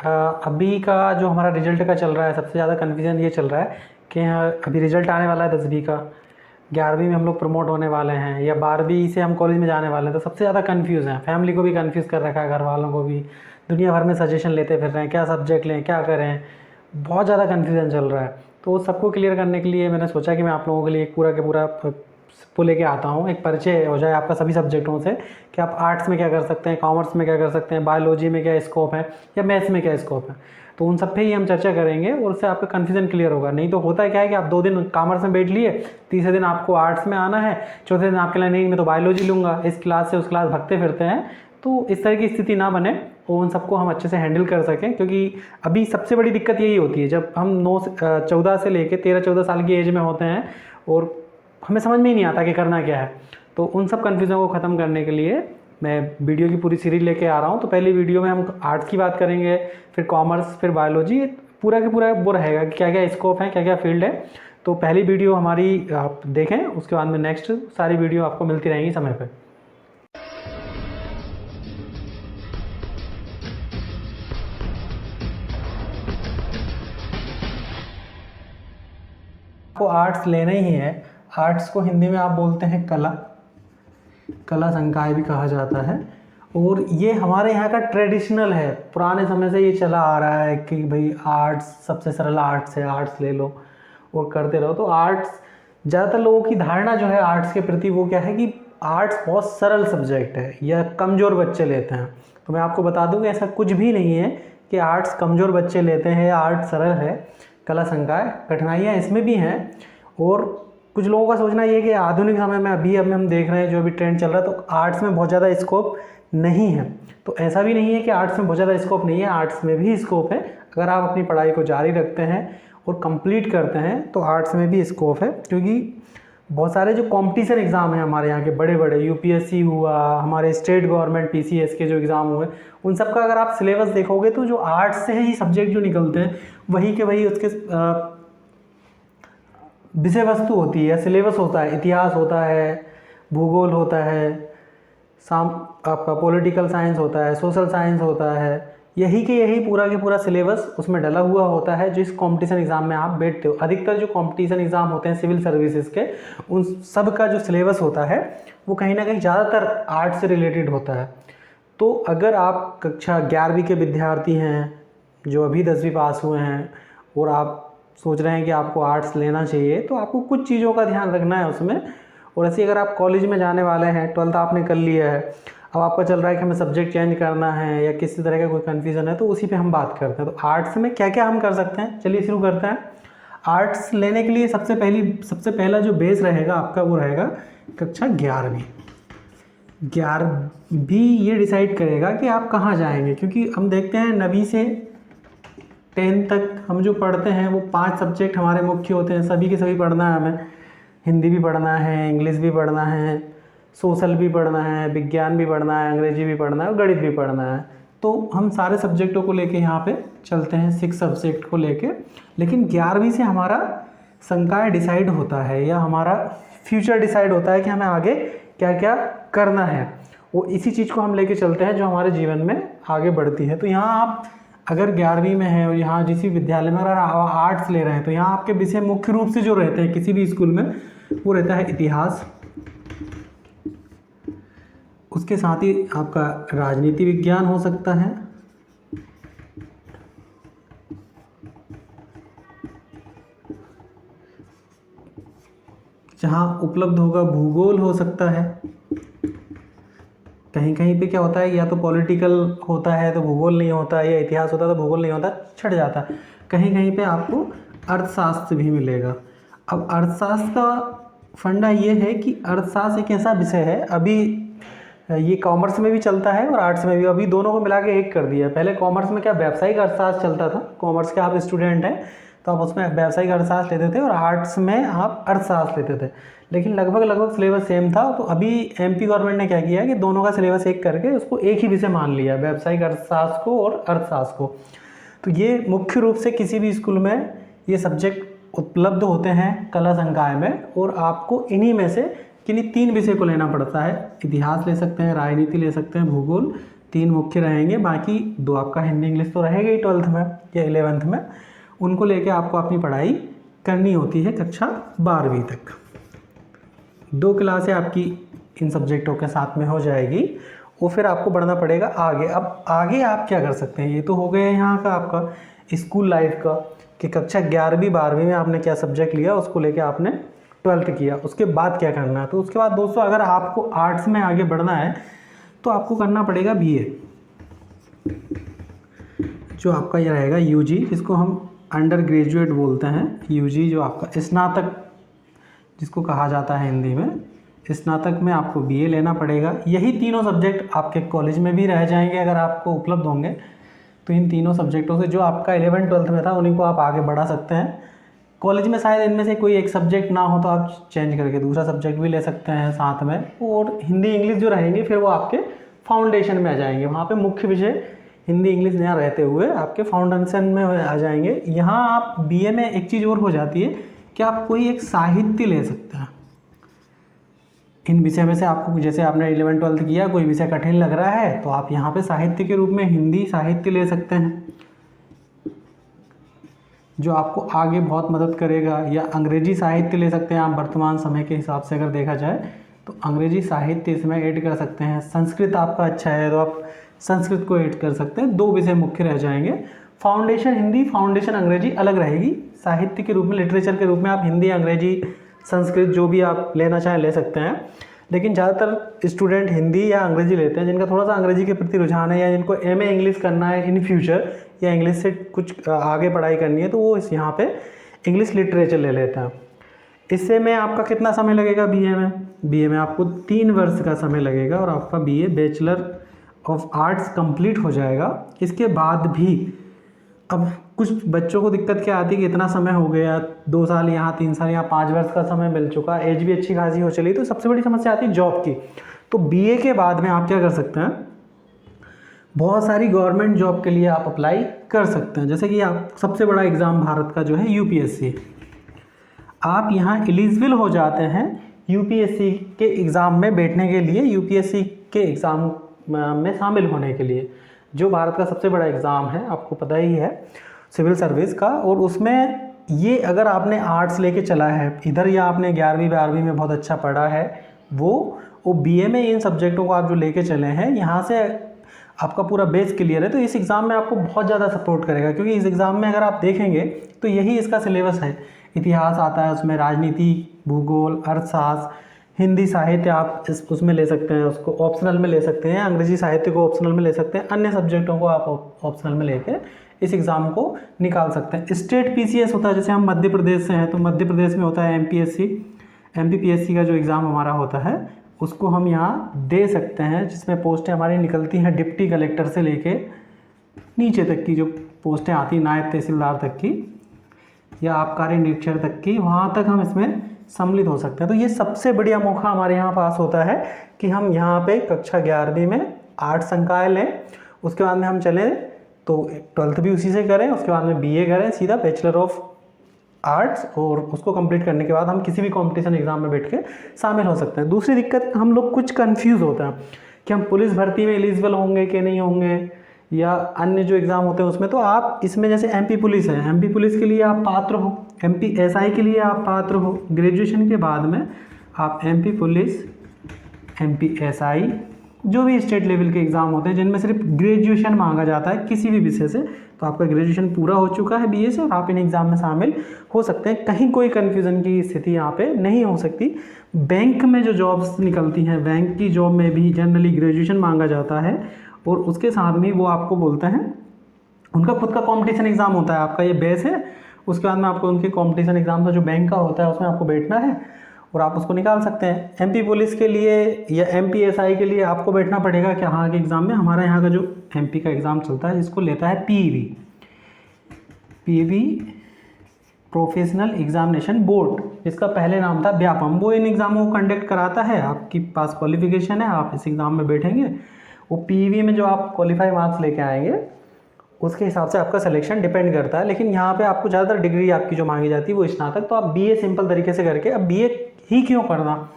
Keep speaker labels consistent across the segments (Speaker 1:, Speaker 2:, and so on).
Speaker 1: अभी का जो हमारा रिजल्ट का चल रहा है, सबसे ज़्यादा कन्फ्यूज़न ये चल रहा है कि अभी रिजल्ट आने वाला है 10वीं का, 11वीं में हम लोग प्रमोट होने वाले हैं या 12वीं से हम कॉलेज में जाने वाले हैं। तो सबसे ज़्यादा कन्फ्यूज़ हैं, फैमिली को भी कन्फ्यूज़ कर रखा है, घर वालों को भी। दुनिया भर में सजेशन लेते फिर रहे हैं, क्या सब्जेक्ट लें, क्या करें, बहुत ज़्यादा कन्फ्यूज़न चल रहा है। तो सबको क्लियर करने के लिए मैंने सोचा कि मैं आप लोगों के लिए एक पूरा के पूरा वो लेके आता हूँ, एक परिचय हो जाए आपका सभी सब्जेक्टों से कि आप आर्ट्स में क्या कर सकते हैं, कॉमर्स में क्या कर सकते हैं, बायोलॉजी में क्या स्कोप है या मैथ्स में क्या स्कोप है। तो उन सब पे ही हम चर्चा करेंगे और उससे आपका कन्फ्यूजन क्लियर होगा। नहीं तो होता है क्या है कि आप 2 दिन कॉमर्स में बैठ लिए, तीसरे दिन आपको आर्ट्स में आना है, चौथे दिन आपके लिए नहीं मैं तो बायोलॉजी लूँगा, इस क्लास से उस क्लास भगते फिरते हैं। तो इस तरह की स्थिति ना बने और उन सबको हम अच्छे से हैंडल कर सकें, क्योंकि अभी सबसे बड़ी दिक्कत यही होती है जब हम 14 से लेके 13-14 साल की एज में होते हैं और हमें समझ में ही नहीं आता कि करना क्या है। तो उन सब कन्फ्यूज़न को ख़त्म करने के लिए मैं वीडियो की पूरी सीरीज लेके आ रहा हूँ। तो पहली वीडियो में हम आर्ट्स की बात करेंगे, फिर कॉमर्स, फिर बायोलॉजी, पूरा के पूरा वो रहेगा कि क्या क्या स्कोप है, क्या क्या फील्ड है। तो पहली वीडियो हमारी आप देखें, उसके बाद में नेक्स्ट सारी वीडियो आपको मिलती रहेंगी समय पर। आपको आर्ट्स लेना ही है। आर्ट्स को हिंदी में आप बोलते हैं कला, कला संकाय भी कहा जाता है। और ये हमारे यहाँ का ट्रेडिशनल है, पुराने समय से ये चला आ रहा है कि भाई आर्ट्स सबसे सरल आर्ट्स है, आर्ट्स ले लो और करते रहो। तो आर्ट्स, ज़्यादातर लोगों की धारणा जो है आर्ट्स के प्रति वो क्या है कि आर्ट्स बहुत सरल सब्जेक्ट है या कमज़ोर बच्चे लेते हैं। तो मैं आपको बता दूं कि ऐसा कुछ भी नहीं है कि आर्ट्स कमज़ोर बच्चे लेते हैं या आर्ट्स सरल है। कला संकाय कठिनाइयाँ इसमें भी हैं। और कुछ लोगों का सोचना ये है कि आधुनिक समय में अभी हम देख रहे हैं जो अभी ट्रेंड चल रहा है, तो आर्ट्स में बहुत ज़्यादा स्कोप नहीं है। तो ऐसा भी नहीं है कि आर्ट्स में बहुत ज़्यादा स्कोप नहीं है, आर्ट्स में भी स्कोप है। अगर आप अपनी पढ़ाई को जारी रखते हैं और कंप्लीट करते हैं तो आर्ट्स में भी स्कोप है। क्योंकि बहुत सारे जो कंपटीशन एग्ज़ाम हैं हमारे यहाँ के बड़े बड़े, यूपीएससी हुआ, हमारे स्टेट गवर्नमेंट पीसीएस के जो एग्ज़ाम हुए, उन सब का अगर आप सिलेबस देखोगे तो जो आर्ट्स से ही सब्जेक्ट जो निकलते हैं वही के वही उसके विषय वस्तु होती है, सिलेबस होता है। इतिहास होता है, भूगोल होता है, आपका पॉलिटिकल साइंस होता है, सोशल साइंस होता है, यही के यही पूरा के पूरा सिलेबस उसमें डला हुआ होता है जिस कंपटीशन एग्ज़ाम में आप बैठते हो। अधिकतर जो कंपटीशन एग्ज़ाम होते हैं सिविल सर्विसेज के, उन सब का जो सिलेबस होता है वो कहीं ना कहीं ज़्यादातर आर्ट्स से रिलेटेड होता है। तो अगर आप कक्षा 11वीं के विद्यार्थी हैं जो अभी 10वीं पास हुए हैं और आप सोच रहे हैं कि आपको आर्ट्स लेना चाहिए, तो आपको कुछ चीज़ों का ध्यान रखना है उसमें। और ऐसे अगर आप कॉलेज में जाने वाले हैं, 12th आपने कर लिया है, अब आपका चल रहा है कि हमें सब्जेक्ट चेंज करना है या किसी तरह का कोई कन्फ्यूज़न है, तो उसी पे हम बात करते हैं। तो आर्ट्स में क्या क्या हम कर सकते हैं, चलिए शुरू करते हैं। आर्ट्स लेने के लिए सबसे पहला जो बेस रहेगा आपका वो रहेगा कक्षा 11वीं। 11वीं ये डिसाइड करेगा कि आप कहाँ जाएंगे, क्योंकि हम देखते हैं 9वीं से 10th तक हम जो पढ़ते हैं वो 5 सब्जेक्ट हमारे मुख्य होते हैं, सभी के सभी पढ़ना है हमें। हिंदी भी पढ़ना है, इंग्लिश भी पढ़ना है, सोशल भी पढ़ना है, विज्ञान भी पढ़ना है, अंग्रेजी भी पढ़ना है और गणित भी पढ़ना है। तो हम सारे सब्जेक्टों को लेके यहाँ पे चलते हैं, 6 सब्जेक्ट को लेके। लेकिन 11वीं से हमारा संकाय डिसाइड होता है या हमारा फ्यूचर डिसाइड होता है कि हमें आगे क्या क्या करना है। वो इसी चीज़ को हम लेके चलते हैं जो हमारे जीवन में आगे बढ़ती है। तो यहाँ आप अगर 11वीं में हैं और यहाँ जिस विद्यालय में अगर आर्ट्स ले रहे हैं, तो यहाँ आपके विषय मुख्य रूप से जो रहते हैं किसी भी स्कूल में वो रहता है इतिहास, उसके साथ ही आपका राजनीति विज्ञान हो सकता है, जहाँ उपलब्ध होगा भूगोल हो सकता है। कहीं कहीं पे क्या होता है, या तो पॉलिटिकल होता है तो भूगोल नहीं होता है, या इतिहास होता है तो भूगोल नहीं होता, छट जाता है। कहीं कहीं पे आपको अर्थशास्त्र भी मिलेगा। अब अर्थशास्त्र का फंडा ये है कि अर्थशास्त्र एक ऐसा विषय है, अभी ये कॉमर्स में भी चलता है और आर्ट्स में भी, अभी दोनों को मिला के एक कर दिया है। पहले कॉमर्स में क्या व्यावसायिक अर्थशास्त्र चलता था, कॉमर्स के आप स्टूडेंट हैं तो आप उसमें व्यावसायिक अर्थशास्त्र लेते थे और आर्ट्स में आप अर्थशास्त्र लेते थे, लेकिन लगभग सिलेबस सेम था। तो अभी एमपी गवर्नमेंट ने क्या किया है कि दोनों का सिलेबस एक करके उसको एक ही विषय मान लिया, व्यावसायिक अर्थशास्त्र को और अर्थशास्त्र को। तो ये मुख्य रूप से किसी भी स्कूल में ये सब्जेक्ट उपलब्ध होते हैं कला संकाय में, और आपको इन्हीं में से किन्हीं 3 विषय को लेना पड़ता है। इतिहास ले सकते हैं, राजनीति ले सकते हैं, भूगोल 3 मुख्य रहेंगे, बाकी 2 आपका हिंदी इंग्लिश तो रहेगा ही 12th में या 11th में। उनको लेके आपको अपनी पढ़ाई करनी होती है कक्षा 12वीं तक। 2 क्लासें आपकी इन सब्जेक्टों के साथ में हो जाएगी और फिर आपको बढ़ना पड़ेगा आगे। अब आगे आप क्या कर सकते हैं, ये तो हो गया यहाँ का आपका स्कूल लाइफ का कि कक्षा 11वीं 12वीं में आपने क्या सब्जेक्ट लिया, उसको लेके आपने 12th किया, उसके बाद क्या करना है। तो उसके बाद दोस्तों अगर आपको आर्ट्स में आगे बढ़ना है तो आपको करना पड़ेगा BA, जो आपका ये रहेगा UG, जिसको हम अंडर ग्रेजुएट बोलते हैं। UG जो आपका स्नातक जिसको कहा जाता है हिंदी में, स्नातक में आपको BA लेना पड़ेगा। यही तीनों सब्जेक्ट आपके कॉलेज में भी रह जाएंगे अगर आपको उपलब्ध होंगे। तो इन तीनों सब्जेक्टों से जो आपका 11th 12th में था उन्हीं को आप आगे बढ़ा सकते हैं। कॉलेज में शायद इनमें से कोई एक सब्जेक्ट ना हो तो आप चेंज करके दूसरा सब्जेक्ट भी ले सकते हैं साथ में, और हिंदी इंग्लिश जो रहेंगे फिर वो आपके फाउंडेशन में आ जाएंगे। वहाँ पे मुख्य विषय हिंदी इंग्लिश ना रहते हुए आपके फाउंडेशन में आ जाएंगे। यहाँ आप BA में एक चीज़ और हो जाती है कि आप कोई एक साहित्य ले सकते हैं इन विषय में से। आपको जैसे आपने 11th 12th किया, कोई विषय कठिन लग रहा है तो आप यहाँ पे साहित्य के रूप में हिंदी साहित्य ले सकते हैं, जो आपको आगे बहुत मदद करेगा। या अंग्रेजी साहित्य ले सकते हैं आप, वर्तमान समय के हिसाब से अगर देखा जाए तो अंग्रेजी साहित्य इसमें ऐड कर सकते हैं। संस्कृत आपका अच्छा है तो आप संस्कृत को ऐड कर सकते हैं। 2 विषय मुख्य रह जाएंगे। फाउंडेशन हिंदी, फाउंडेशन अंग्रेजी अलग रहेगी। साहित्य के रूप में, लिटरेचर के रूप में आप हिंदी, अंग्रेजी, संस्कृत जो भी आप लेना चाहें ले सकते हैं। लेकिन ज़्यादातर स्टूडेंट हिंदी या अंग्रेजी लेते हैं जिनका थोड़ा सा अंग्रेजी के प्रति रुझान है, या जिनको MA इंग्लिश करना है इन फ्यूचर, या इंग्लिश से कुछ आगे पढ़ाई करनी है, तो वो इस यहाँ पे इंग्लिश लिटरेचर ले लेते हैं। इससे में आपका कितना समय लगेगा BA में आपको 3 वर्ष का समय लगेगा और आपका BA bachelor of arts complete हो जाएगा। इसके बाद भी अब कुछ बच्चों को दिक्कत क्या आती है कि इतना समय हो गया, 2 साल यहाँ, 3 साल यहाँ, 5 वर्ष का समय मिल चुका, एज भी अच्छी खासी हो चली, तो सबसे बड़ी समस्या आती है जॉब की। तो BA के बाद में आप क्या कर सकते हैं, बहुत सारी गवर्नमेंट जॉब के लिए आप अप्लाई कर सकते हैं। जैसे कि आप सबसे बड़ा एग्ज़ाम भारत का जो है UPSC, आप यहाँ एलिजिबल हो जाते हैं UPSC के एग्ज़ाम में बैठने के लिए, UPSC के एग्ज़ाम में शामिल होने के लिए, जो भारत का सबसे बड़ा एग्ज़ाम है, आपको पता ही है, सिविल सर्विस का। और उसमें ये अगर आपने आर्ट्स लेके चला है इधर, या आपने 11वीं 12वीं में बहुत अच्छा पढ़ा है, वो BA में इन सब्जेक्टों को आप जो लेके चले हैं, यहाँ से आपका पूरा बेस क्लियर है, तो इस एग्ज़ाम में आपको बहुत ज़्यादा सपोर्ट करेगा। क्योंकि इस एग्ज़ाम में अगर आप देखेंगे तो यही इसका सिलेबस है। इतिहास आता है, उसमें राजनीति, भूगोल, अर्थशास्त्र, हिंदी साहित्य आप उसमें ले सकते हैं, उसको ऑप्शनल में ले सकते हैं, अंग्रेजी साहित्य को ऑप्शनल में ले सकते हैं, अन्य सब्जेक्टों को आप ऑप्शनल में लेके इस एग्ज़ाम को निकाल सकते हैं। स्टेट PCS होता है, जैसे हम मध्य प्रदेश से हैं तो मध्य प्रदेश में होता है MPPSC का जो एग्ज़ाम हमारा होता है उसको हम यहाँ दे सकते हैं, जिसमें पोस्टें हमारी निकलती हैं डिप्टी कलेक्टर से लेके नीचे तक की जो पोस्टें आती, नायब तहसीलदार तक की या आबकारी निरीक्षक तक की, वहाँ तक हम इसमें सम्मिलित हो सकते हैं। तो ये सबसे बढ़िया मौका हमारे यहाँ पास होता है कि हम यहाँ पे कक्षा 11वीं में आर्ट्स संकाय लें, उसके बाद में हम चलें तो 12th भी उसी से करें, उसके बाद में BA करें सीधा बैचलर ऑफ आर्ट्स, और उसको कंप्लीट करने के बाद हम किसी भी कंपटीशन एग्जाम में बैठ के शामिल हो सकते हैं। दूसरी दिक्कत, हम लोग कुछ कंफ्यूज होते हैं कि हम पुलिस भर्ती में एलिजिबल होंगे कि नहीं होंगे, या अन्य जो एग्ज़ाम होते हैं उसमें। तो आप इसमें जैसे MP पुलिस है, MP पुलिस के लिए आप पात्र हो, MP SI के लिए आप पात्र हो। ग्रेजुएशन के बाद में आप MP पुलिस, MP SI, जो भी स्टेट लेवल के एग्ज़ाम होते हैं जिनमें सिर्फ ग्रेजुएशन मांगा जाता है किसी भी विषय से, तो आपका ग्रेजुएशन पूरा हो चुका है BA से और आप इन एग्ज़ाम में शामिल हो सकते हैं। कहीं कोई कन्फ्यूज़न की स्थिति यहाँ पे नहीं हो सकती। बैंक में जो जॉब्स निकलती हैं, बैंक की जॉब में भी जनरली ग्रेजुएशन मांगा जाता है, और उसके साथ में वो आपको बोलते हैं, उनका खुद का कंपटीशन एग्ज़ाम होता है। आपका ये बेस है, उसके बाद में आपको उनके कंपटीशन एग्ज़ाम का जो बैंक का होता है उसमें आपको बैठना है और आप उसको निकाल सकते हैं। MP पुलिस के लिए या MP SI के लिए आपको बैठना पड़ेगा कि हाँ के एग्ज़ाम में। हमारा यहाँ का जो MP का एग्ज़ाम चलता है जिसको लेता है PEB प्रोफेशनल एग्जामिनेशन बोर्ड, जिसका पहले नाम था व्यापम, वो इन एग्ज़ामों को कंडक्ट कराता है। आपकी पास क्वालिफिकेशन है, आप इस एग्ज़ाम में बैठेंगे, वो PEB में जो आप क्वालिफाई मार्क्स लेके आएंगे उसके हिसाब से आपका सिलेक्शन डिपेंड करता है। लेकिन यहाँ पे आपको ज़्यादातर डिग्री आपकी जो मांगी जाती है वो स्नातक, तो आप BA सिंपल तरीके से करके, अब BA ही क्यों करना,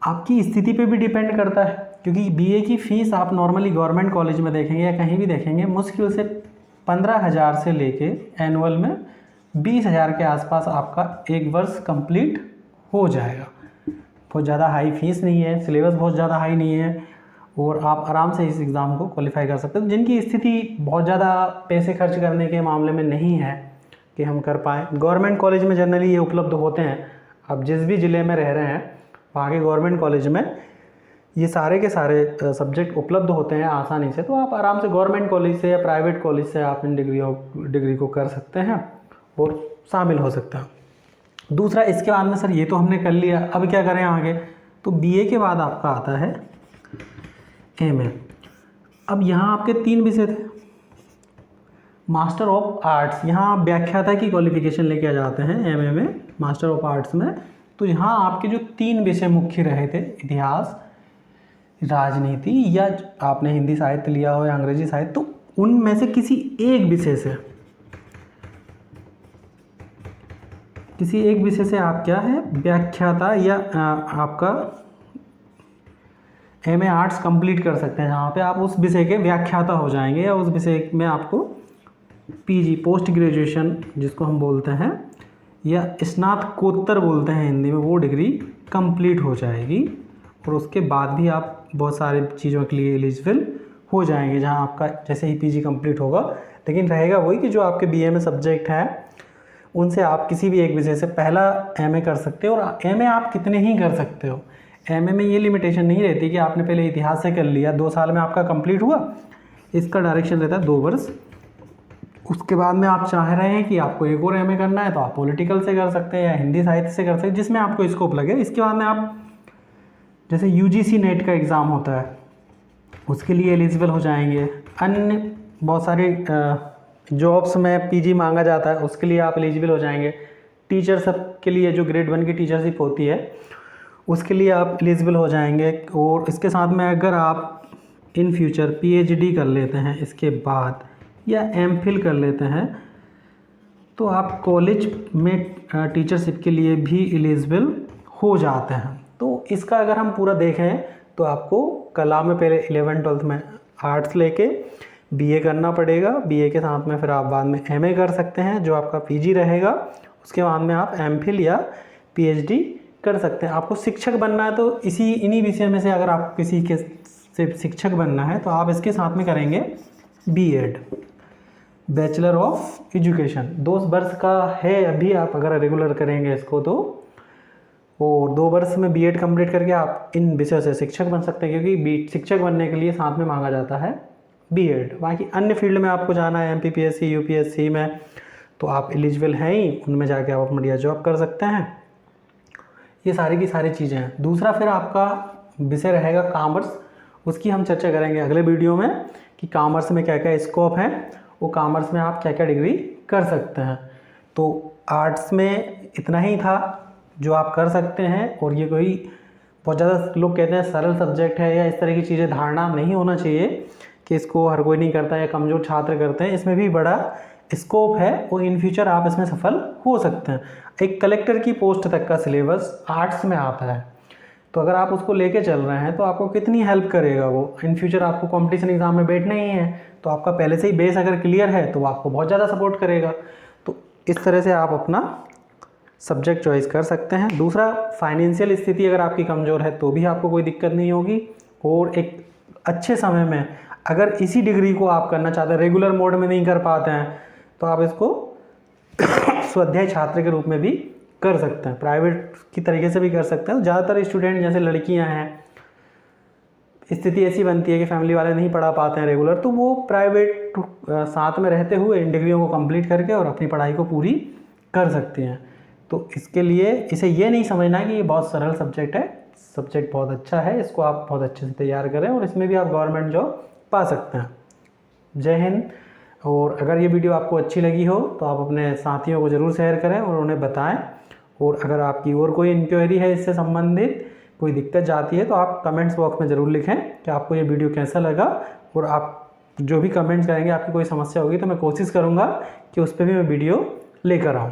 Speaker 1: आपकी स्थिति पे भी डिपेंड करता है क्योंकि बीए की फ़ीस आप नॉर्मली गवर्नमेंट कॉलेज में देखेंगे या कहीं भी देखेंगे मुश्किल से 15,000 से लेके एनुअल में 20,000 के आसपास आपका एक वर्ष कंप्लीट हो जाएगा। बहुत ज़्यादा हाई फीस नहीं है, सिलेबस बहुत ज़्यादा हाई नहीं है और आप आराम से इस एग्ज़ाम को क्वालिफाई कर सकते हो। जिनकी स्थिति बहुत ज़्यादा पैसे खर्च करने के मामले में नहीं है कि हम कर पाएँ, गवर्नमेंट कॉलेज में जनरली ये उपलब्ध होते हैं। आप जिस भी ज़िले में रह रहे हैं वहाँ के गवर्नमेंट कॉलेज में ये सारे के सारे सब्जेक्ट उपलब्ध होते हैं आसानी से, तो आप आराम से गवर्नमेंट कॉलेज से या प्राइवेट कॉलेज से आप इन डिग्री को कर सकते हैं और शामिल हो सकते हैं। दूसरा, इसके बाद में सर ये तो हमने कर लिया, अब क्या करें आगे? तो बीए के बाद आपका आता है एमए। अब यहाँ आपके 3 विषय थे, मास्टर ऑफ आर्ट्स, यहाँ आप व्याख्याता की क्वालिफिकेशन लेके आ जाते हैं एमए में, मास्टर ऑफ आर्ट्स में। तो यहाँ आपके जो 3 विषय मुख्य रहे थे, इतिहास, राजनीति या आपने हिंदी साहित्य लिया हो या अंग्रेजी साहित्य, तो उनमें से किसी एक विषय से आप क्या है व्याख्याता या आपका एमए आर्ट्स कंप्लीट कर सकते हैं, जहाँ पे आप उस विषय के व्याख्याता हो जाएंगे या उस विषय में आपको पीजी पोस्ट ग्रेजुएशन जिसको हम बोलते हैं या स्नातकोत्तर बोलते हैं हिंदी में, वो डिग्री कंप्लीट हो जाएगी और उसके बाद भी आप बहुत सारे चीज़ों के लिए एलिजिबल हो जाएंगे, जहाँ आपका जैसे ही पीजी कंप्लीट होगा। लेकिन रहेगा वही कि जो आपके बीए में सब्जेक्ट हैं उनसे आप किसी भी एक विषय से पहला एमए कर सकते हो और एमए आप कितने ही कर सकते हो। एमए में ये लिमिटेशन नहीं रहती कि आपने पहले इतिहास से कर लिया, 2 साल में आपका कंप्लीट हुआ, इसका डायरेक्शन रहता है 2 वर्ष। उसके बाद में आप चाह रहे हैं कि आपको एक और एमए करना है तो आप पॉलिटिकल से कर सकते हैं या हिंदी साहित्य से कर सकते हैं, जिसमें आपको स्कोप लगे। इसके बाद में आप जैसे यूजीसी नेट का एग्ज़ाम होता है उसके लिए एलिजिबल हो जाएंगे। अन्य बहुत सारे जॉब्स में पीजी मांगा जाता है उसके लिए आप एलिजिबल हो जाएंगे। टीचर सब के लिए जो ग्रेड 1 की टीचरशिप होती है उसके लिए आप एलिजिबल हो जाएंगे। और इसके साथ में अगर आप इन फ्यूचर पीएचडी कर लेते हैं इसके बाद या एमफिल कर लेते हैं तो आप कॉलेज में टीचरशिप के लिए भी एलिजिबल हो जाते हैं। तो इसका अगर हम पूरा देखें तो आपको कला में पहले 11th-12th में आर्ट्स लेके बीए करना पड़ेगा, बीए के साथ में फिर आप बाद में एमए कर सकते हैं जो आपका पीजी रहेगा। उसके बाद में आप एमफिल या पीएचडी कर सकते हैं। आपको शिक्षक बनना है तो इन्हीं विषय में से अगर आप किसी के से शिक्षक बनना है तो आप इसके साथ में करेंगे बीएड, बैचलर ऑफ एजुकेशन। 2 वर्ष का है अभी, आप अगर रेगुलर करेंगे इसको तो, और 2 वर्ष में बीएड कंप्लीट करके आप इन विषयों से शिक्षक बन सकते हैं, क्योंकि शिक्षक बनने के लिए साथ में मांगा जाता है बीएड। बाकी अन्य फील्ड में आपको जाना है एमपीपीएससी यूपीएससी में तो आप एलिजिबल हैं ही, उनमें जाके आप बढ़िया जॉब कर सकते हैं। ये सारी की सारी चीज़ें हैं। दूसरा फिर आपका विषय रहेगा कॉमर्स, उसकी हम चर्चा करेंगे अगले वीडियो में कि कॉमर्स में क्या क्या स्कोप है, वो कॉमर्स में आप क्या क्या डिग्री कर सकते हैं। तो आर्ट्स में इतना ही था जो आप कर सकते हैं, और ये कोई बहुत ज़्यादा लोग कहते हैं सरल सब्जेक्ट है या इस तरह की चीज़ें, धारणा नहीं होना चाहिए कि इसको हर कोई नहीं करता या कमज़ोर छात्र करते हैं। इसमें भी बड़ा स्कोप है और इन फ्यूचर आप इसमें सफल हो सकते हैं। एक कलेक्टर की पोस्ट तक का सिलेबस आर्ट्स में आता है, तो अगर आप उसको लेके चल रहे हैं तो आपको कितनी हेल्प करेगा वो। इन फ्यूचर आपको कंपटीशन एग्जाम में बैठना ही है तो आपका पहले से ही बेस अगर क्लियर है तो वो आपको बहुत ज़्यादा सपोर्ट करेगा। तो इस तरह से आप अपना सब्जेक्ट चॉइस कर सकते हैं। दूसरा, फाइनेंशियल स्थिति अगर आपकी कमज़ोर है तो भी आपको कोई दिक्कत नहीं होगी, और एक अच्छे समय में अगर इसी डिग्री को आप करना चाहते हैं, रेगुलर मोड में नहीं कर पाते हैं, तो आप इसको स्वाध्याय छात्र के रूप में भी कर सकते हैं, प्राइवेट की तरीके से भी कर सकते हैं। ज़्यादातर स्टूडेंट जैसे लड़कियां हैं, स्थिति ऐसी बनती है कि फैमिली वाले नहीं पढ़ा पाते हैं रेगुलर, तो वो प्राइवेट साथ में रहते हुए इन डिग्रियों को कंप्लीट करके और अपनी पढ़ाई को पूरी कर सकती हैं। तो इसके लिए इसे ये नहीं समझना कि ये बहुत सरल सब्जेक्ट है, सब्जेक्ट बहुत अच्छा है, इसको आप बहुत अच्छे से तैयार करें और इसमें भी आप गवर्नमेंट जॉब पा सकते हैं। जय हिंद। और अगर ये वीडियो आपको अच्छी लगी हो तो आप अपने साथियों को ज़रूर शेयर करें और उन्हें बताएं, और अगर आपकी और कोई इंक्वायरी है इससे संबंधित, कोई दिक्कत जाती है तो आप कमेंट्स बॉक्स में ज़रूर लिखें कि आपको ये वीडियो कैसा लगा। और आप जो भी कमेंट्स करेंगे, आपकी कोई समस्या होगी तो मैं कोशिश करूँगा कि उस पर भी मैं वीडियो लेकर आऊँ।